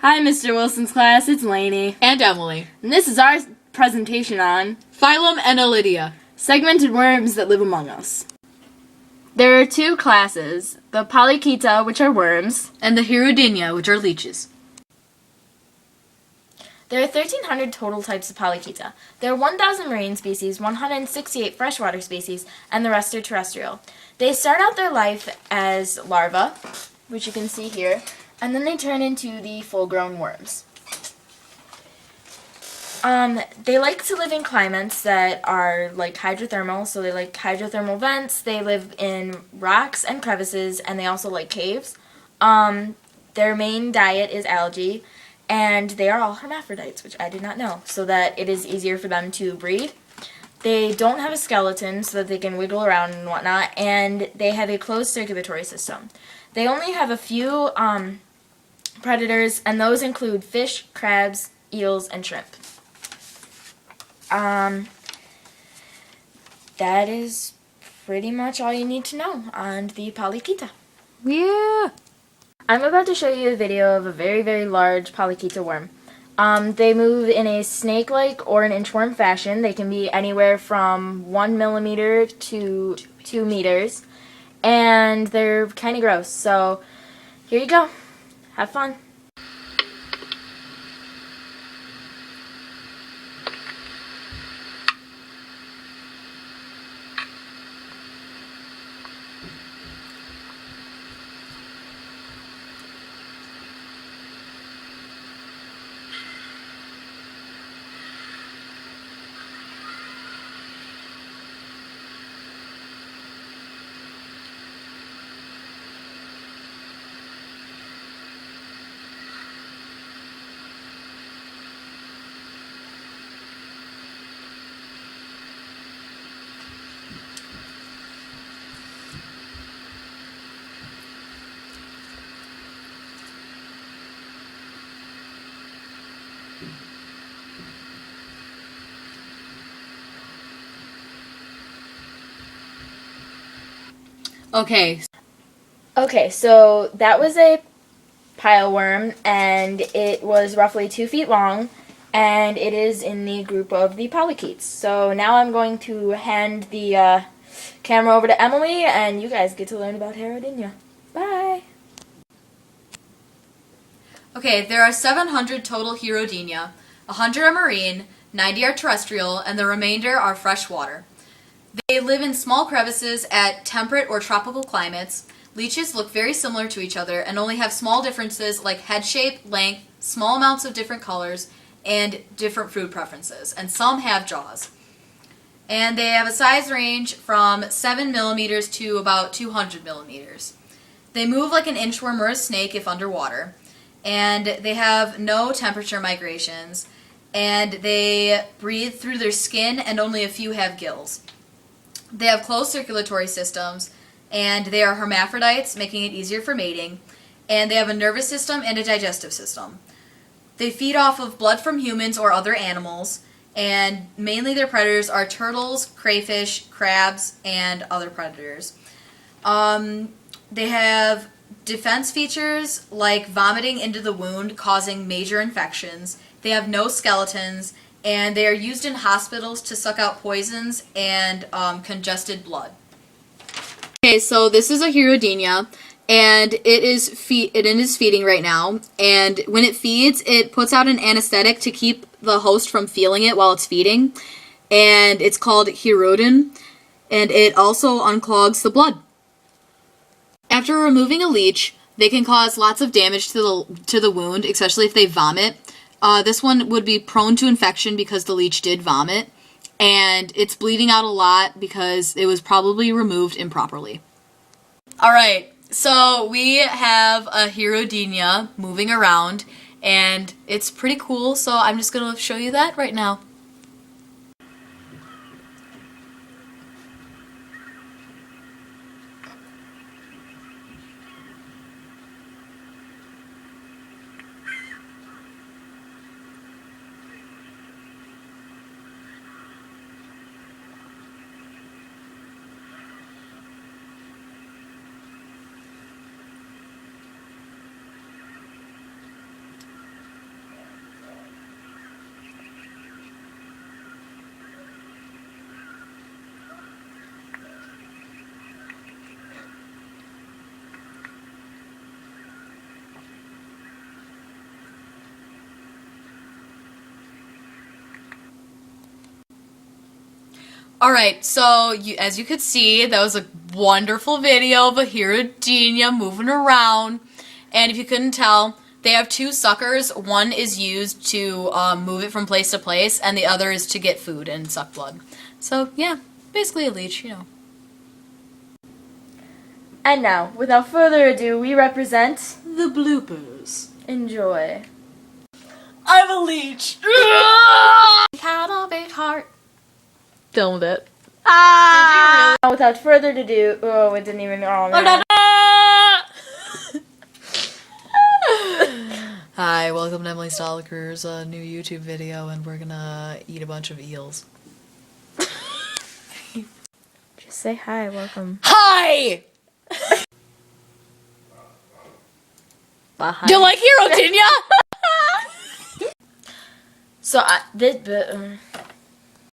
Hi, Mr. Wilson's class. It's Lainey. And Emily. And this is our presentation on Phylum Annelida, segmented worms that live among us. There are two classes, the Polychaeta, which are worms, and the Hirudinea, which are leeches. There are 1,300 total types of Polychaeta. There are 1,000 marine species, 168 freshwater species, and the rest are terrestrial. They start out their life as larvae, which you can see here, and then they turn into the full-grown worms. They like to live in climates that are like hydrothermal, so they like hydrothermal vents, they live in rocks and crevices, and they also like caves. Their main diet is algae, and they are all hermaphrodites, which I did not know, so that it is easier for them to breed. They don't have a skeleton so that they can wiggle around and whatnot, and they have a closed circulatory system. They only have a few predators, and those include fish, crabs, eels, and shrimp. That is pretty much all you need to know on the Polychaeta. Yeah! I'm about to show you a video of a very, very large Polychaeta worm. They move in a snake-like or an inchworm fashion. They can be anywhere from 1 millimeter to 2 meters, and they're kind of gross. So here you go. Have fun. Okay, so that was a pileworm, and it was roughly 2 feet long, and it is in the group of the polychaetes. So now I'm going to hand the camera over to Emily, and you guys get to learn about Hirudinea. Bye! Okay, there are 700 total Hirudinea, 100 are marine, 90 are terrestrial, and the remainder are freshwater. They live in small crevices at temperate or tropical climates. Leeches look very similar to each other and only have small differences like head shape, length, small amounts of different colors, and different food preferences. And some have jaws. And they have a size range from 7 millimeters to about 200 millimeters. They move like an inchworm or a snake if underwater. And they have no temperature migrations. And they breathe through their skin, and only a few have gills. They have closed circulatory systems, and they are hermaphrodites, making it easier for mating, and they have a nervous system and a digestive system. They feed off of blood from humans or other animals, and mainly their predators are turtles, crayfish, crabs, and other predators. They have defense features like vomiting into the wound, causing major infections. They have no skeletons, and they are used in hospitals to suck out poisons and congested blood. Okay, so this is a Hirudinea, and it is feeding right now. And when it feeds, it puts out an anesthetic to keep the host from feeling it while it's feeding, and it's called hirudin, and it also unclogs the blood. After removing a leech, they can cause lots of damage to the wound, especially if they vomit. This one would be prone to infection because the leech did vomit, and it's bleeding out a lot because it was probably removed improperly. Alright, so we have a Hirudinea moving around, and it's pretty cool, so I'm just going to show you that right now. Alright, so as you could see, that was a wonderful video of a Hirodinia moving around. And if you couldn't tell, they have two suckers. One is used to move it from place to place, and the other is to get food and suck blood. So, yeah, basically a leech, you know. And now, without further ado, we represent... The bloopers. Enjoy. I'm a leech. He had a big heart. Filmed it. Ah! Now, without further ado... Oh, it didn't even... Oh, no. Hi, welcome to Emily Stoliker's new YouTube video, and we're gonna eat a bunch of eels. Just say hi, welcome. Hi! Bye. You like Hirodinia? So,